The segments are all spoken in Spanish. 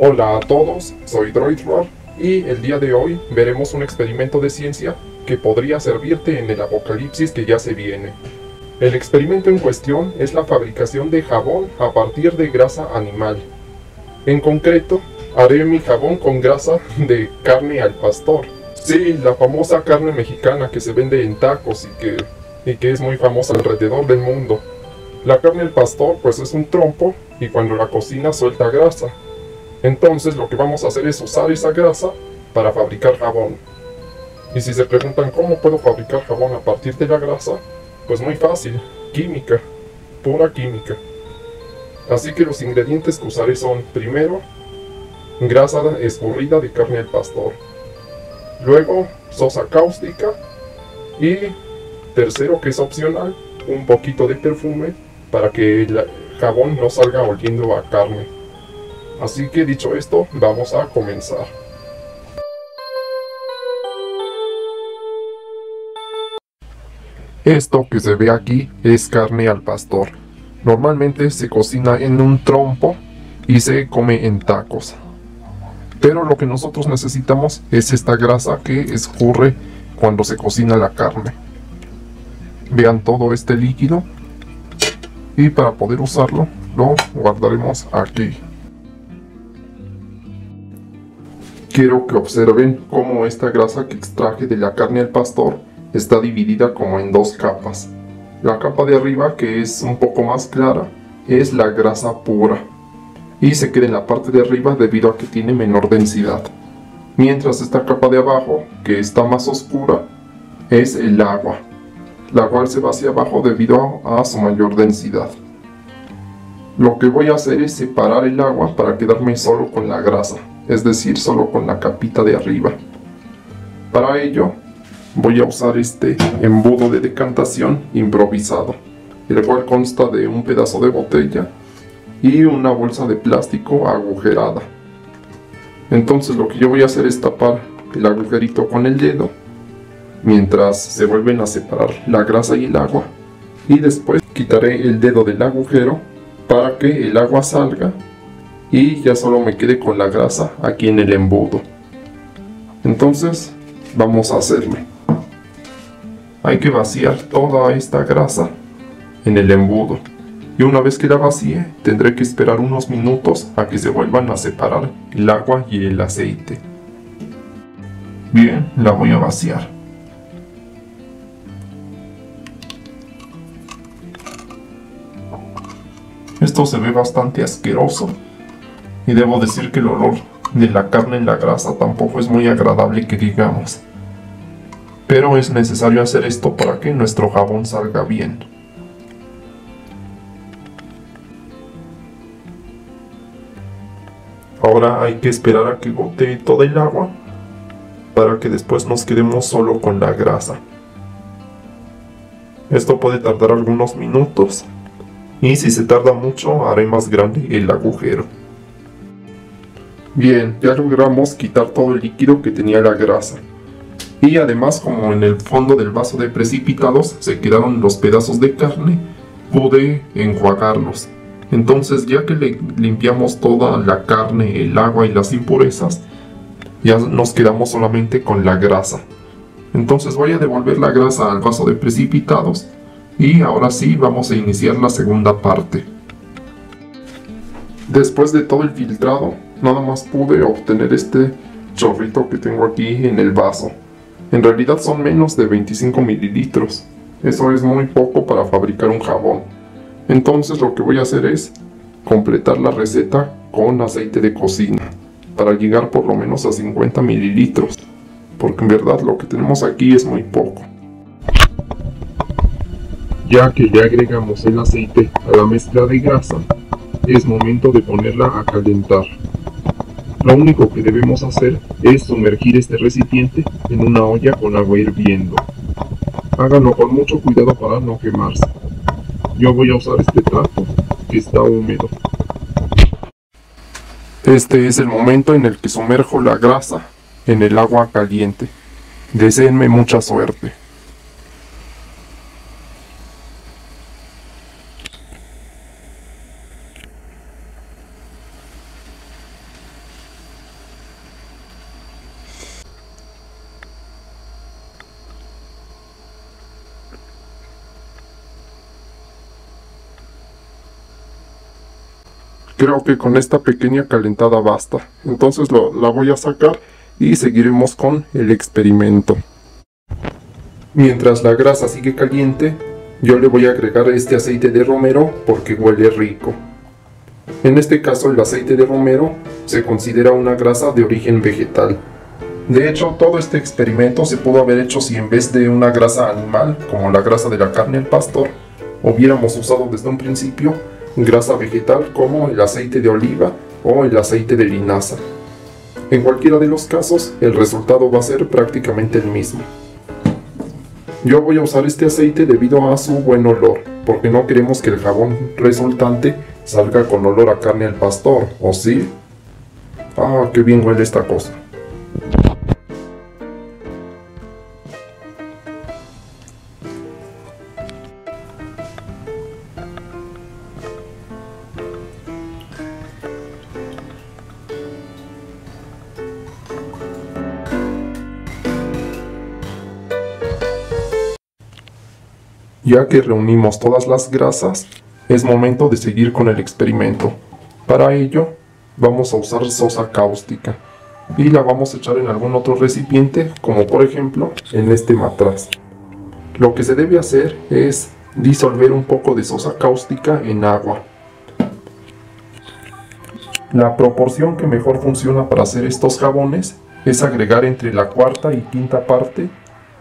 Hola a todos, soy DroidRoar y el día de hoy veremos un experimento de ciencia que podría servirte en el apocalipsis que ya se viene. El experimento en cuestión es la fabricación de jabón a partir de grasa animal. En concreto, haré mi jabón con grasa de carne al pastor. Sí, la famosa carne mexicana que se vende en tacos y que es muy famosa alrededor del mundo. La carne al pastor pues es un trompo y cuando la cocina suelta grasa. Entonces lo que vamos a hacer es usar esa grasa para fabricar jabón. Y si se preguntan cómo puedo fabricar jabón a partir de la grasa, pues muy fácil, química, pura química. Así que los ingredientes que usaré son, primero, grasa escurrida de carne al pastor, luego sosa cáustica y tercero, que es opcional, un poquito de perfume para que el jabón no salga oliendo a carne. Así que dicho esto, vamos a comenzar. Esto que se ve aquí es carne al pastor. Normalmente se cocina en un trompo y se come en tacos. Pero lo que nosotros necesitamos es esta grasa que escurre cuando se cocina la carne. Vean todo este líquido. Y para poder usarlo, lo guardaremos aquí. Quiero que observen cómo esta grasa que extraje de la carne al pastor está dividida como en dos capas. La capa de arriba, que es un poco más clara, es la grasa pura y se queda en la parte de arriba debido a que tiene menor densidad. Mientras esta capa de abajo, que está más oscura, es el agua, la cual se va hacia abajo debido a su mayor densidad. Lo que voy a hacer es separar el agua para quedarme solo con la grasa, es decir, solo con la capita de arriba. Para ello, voy a usar este embudo de decantación improvisado, el cual consta de un pedazo de botella y una bolsa de plástico agujerada. Entonces lo que yo voy a hacer es tapar el agujerito con el dedo, mientras se vuelven a separar la grasa y el agua, y después quitaré el dedo del agujero para que el agua salga y ya solo me quede con la grasa aquí en el embudo. Entonces vamos a hacerlo. Hay que vaciar toda esta grasa en el embudo y una vez que la vacíe tendré que esperar unos minutos a que se vuelvan a separar el agua y el aceite. Bien, la voy a vaciar. Esto se ve bastante asqueroso y debo decir que el olor de la carne en la grasa tampoco es muy agradable que digamos. Pero es necesario hacer esto para que nuestro jabón salga bien. Ahora hay que esperar a que gotee todo el agua para que después nos quedemos solo con la grasa. Esto puede tardar algunos minutos y si se tarda mucho haré más grande el agujero. Bien, ya logramos quitar todo el líquido que tenía la grasa. Y además, como en el fondo del vaso de precipitados se quedaron los pedazos de carne, pude enjuagarlos. Entonces, ya que le limpiamos toda la carne, el agua y las impurezas, ya nos quedamos solamente con la grasa. Entonces voy a devolver la grasa al vaso de precipitados y ahora sí vamos a iniciar la segunda parte. Después de todo el filtrado, nada más pude obtener este chorrito que tengo aquí en el vaso. En realidad son menos de 25 mililitros. Eso es muy poco para fabricar un jabón. Entonces lo que voy a hacer es completar la receta con aceite de cocina para llegar por lo menos a 50 mililitros. Porque en verdad lo que tenemos aquí es muy poco. Ya que le agregamos el aceite a la mezcla de grasa, es momento de ponerla a calentar. Lo único que debemos hacer es sumergir este recipiente en una olla con agua hirviendo. Háganlo con mucho cuidado para no quemarse. Yo voy a usar este trapo que está húmedo. Este es el momento en el que sumerjo la grasa en el agua caliente. Deséenme mucha suerte. Creo que con esta pequeña calentada basta. Entonces la voy a sacar y seguiremos con el experimento. Mientras la grasa sigue caliente, yo le voy a agregar este aceite de romero porque huele rico. En este caso el aceite de romero se considera una grasa de origen vegetal. De hecho, todo este experimento se pudo haber hecho si en vez de una grasa animal, como la grasa de la carne al pastor, hubiéramos usado desde un principio grasa vegetal como el aceite de oliva o el aceite de linaza. En cualquiera de los casos, el resultado va a ser prácticamente el mismo. Yo voy a usar este aceite debido a su buen olor, porque no queremos que el jabón resultante salga con olor a carne al pastor, ¿o sí? Ah, qué bien huele esta cosa. Ya que reunimos todas las grasas, es momento de seguir con el experimento. Para ello, vamos a usar sosa cáustica y la vamos a echar en algún otro recipiente, como por ejemplo en este matraz. Lo que se debe hacer es disolver un poco de sosa cáustica en agua. La proporción que mejor funciona para hacer estos jabones es agregar entre la cuarta y quinta parte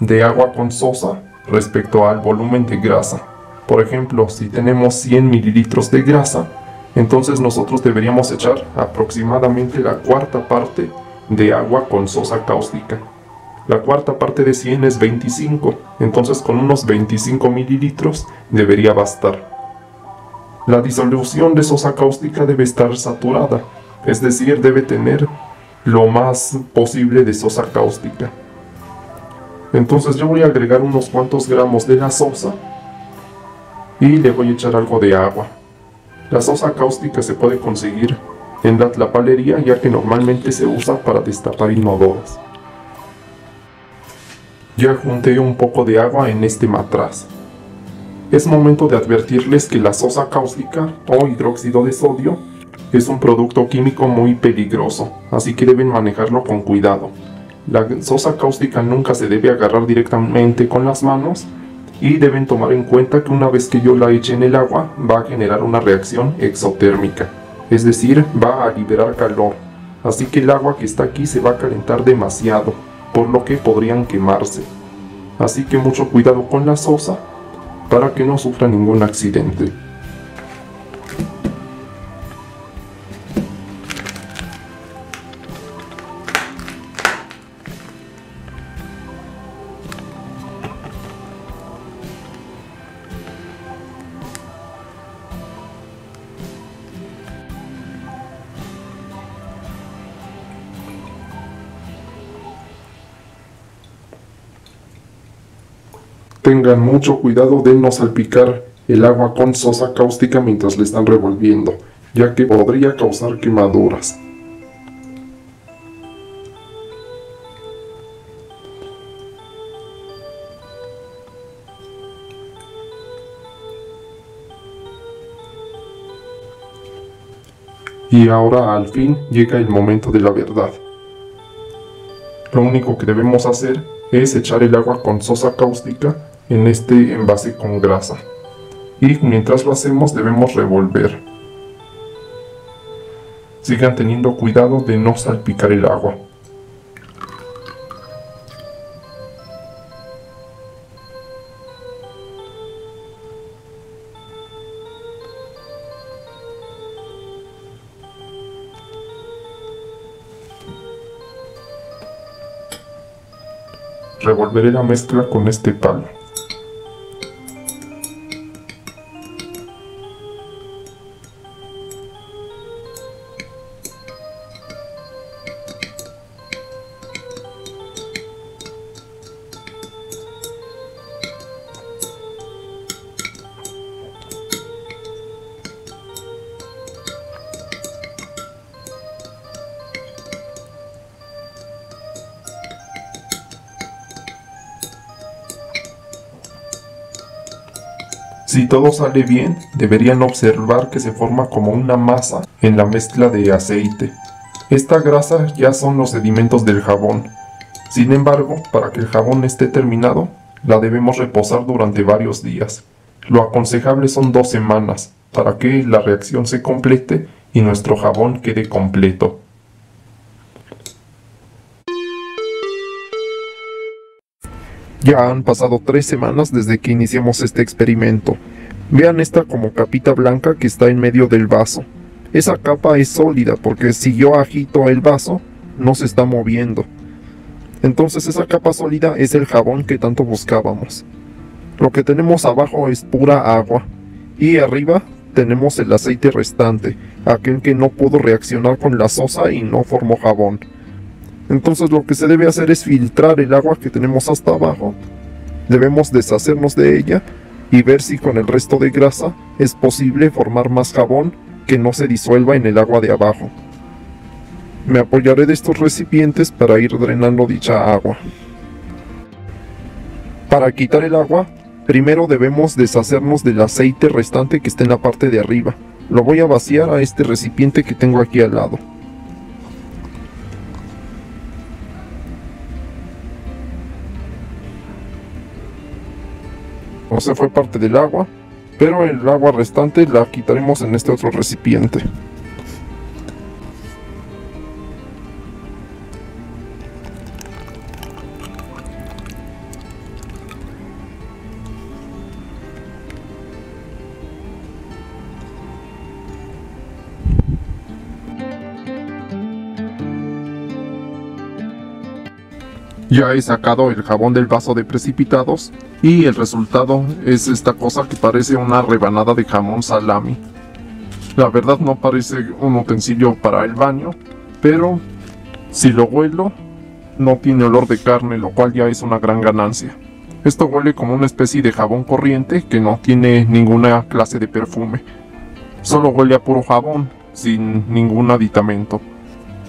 de agua con sosa respecto al volumen de grasa. Por ejemplo, si tenemos 100 mililitros de grasa, entonces nosotros deberíamos echar aproximadamente la cuarta parte de agua con sosa cáustica. La cuarta parte de 100 es 25, entonces con unos 25 mililitros debería bastar. La disolución de sosa cáustica debe estar saturada, es decir, debe tener lo más posible de sosa cáustica. Entonces yo voy a agregar unos cuantos gramos de la sosa y le voy a echar algo de agua. La sosa cáustica se puede conseguir en la tlapalería, ya que normalmente se usa para destapar inodoros. Ya junté un poco de agua en este matraz. Es momento de advertirles que la sosa cáustica o hidróxido de sodio es un producto químico muy peligroso, así que deben manejarlo con cuidado. La sosa cáustica nunca se debe agarrar directamente con las manos y deben tomar en cuenta que una vez que yo la eche en el agua va a generar una reacción exotérmica, es decir, va a liberar calor, así que el agua que está aquí se va a calentar demasiado, por lo que podrían quemarse. Así que mucho cuidado con la sosa para que no sufra ningún accidente. Tengan mucho cuidado de no salpicar el agua con sosa cáustica mientras le están revolviendo, ya que podría causar quemaduras. Y ahora al fin llega el momento de la verdad. Lo único que debemos hacer es echar el agua con sosa cáustica en este envase con grasa. Y mientras lo hacemos debemos revolver. Sigan teniendo cuidado de no salpicar el agua. Revolveré la mezcla con este palo. Si todo sale bien, deberían observar que se forma como una masa en la mezcla de aceite. Esta grasa ya son los sedimentos del jabón. Sin embargo, para que el jabón esté terminado, la debemos reposar durante varios días. Lo aconsejable son 2 semanas, para que la reacción se complete y nuestro jabón quede completo. Ya han pasado 3 semanas desde que iniciamos este experimento. Vean esta como capita blanca que está en medio del vaso. Esa capa es sólida porque si yo agito el vaso, no se está moviendo. Entonces esa capa sólida es el jabón que tanto buscábamos. Lo que tenemos abajo es pura agua. Y arriba tenemos el aceite restante, aquel que no pudo reaccionar con la sosa y no formó jabón. Entonces lo que se debe hacer es filtrar el agua que tenemos hasta abajo. Debemos deshacernos de ella y ver si con el resto de grasa es posible formar más jabón que no se disuelva en el agua de abajo. Me apoyaré de estos recipientes para ir drenando dicha agua. Para quitar el agua, primero debemos deshacernos del aceite restante que está en la parte de arriba. Lo voy a vaciar a este recipiente que tengo aquí al lado. No se fue parte del agua, pero el agua restante la quitaremos en este otro recipiente. Ya he sacado el jabón del vaso de precipitados y el resultado es esta cosa que parece una rebanada de jamón salami. La verdad no parece un utensilio para el baño, pero si lo huelo no tiene olor de carne, lo cual ya es una gran ganancia. Esto huele como una especie de jabón corriente que no tiene ninguna clase de perfume. Solo huele a puro jabón, sin ningún aditamento.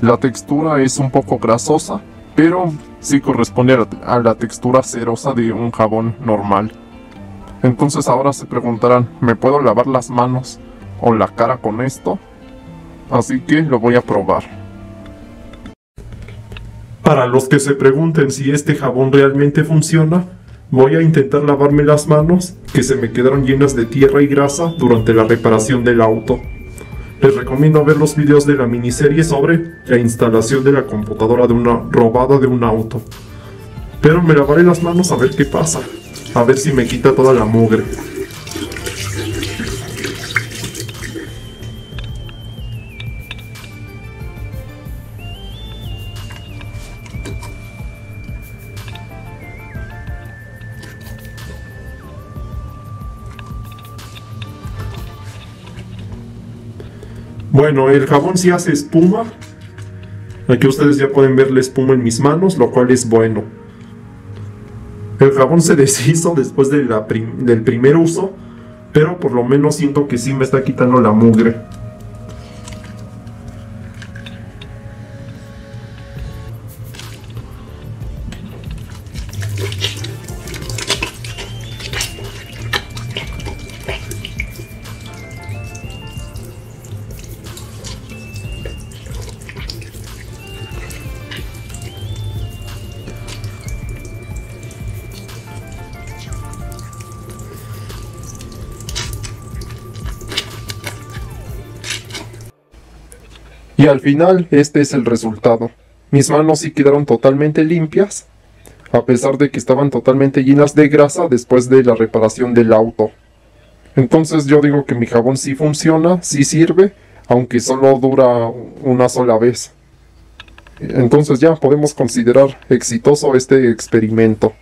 La textura es un poco grasosa, pero sí corresponde a la textura cerosa de un jabón normal. Entonces ahora se preguntarán, ¿me puedo lavar las manos o la cara con esto? Así que lo voy a probar. Para los que se pregunten si este jabón realmente funciona, voy a intentar lavarme las manos, que se me quedaron llenas de tierra y grasa durante la reparación del auto. Les recomiendo ver los videos de la miniserie sobre la instalación de la computadora robada de un auto. Pero me lavaré las manos a ver qué pasa. A ver si me quita toda la mugre. Bueno, el jabón sí hace espuma. Aquí ustedes ya pueden ver la espuma en mis manos, lo cual es bueno. El jabón se deshizo después de del primer uso, pero por lo menos siento que sí me está quitando la mugre. Y al final, este es el resultado. Mis manos sí quedaron totalmente limpias, a pesar de que estaban totalmente llenas de grasa después de la reparación del auto. Entonces yo digo que mi jabón sí funciona, sí sirve, aunque solo dura una sola vez. Entonces ya podemos considerar exitoso este experimento.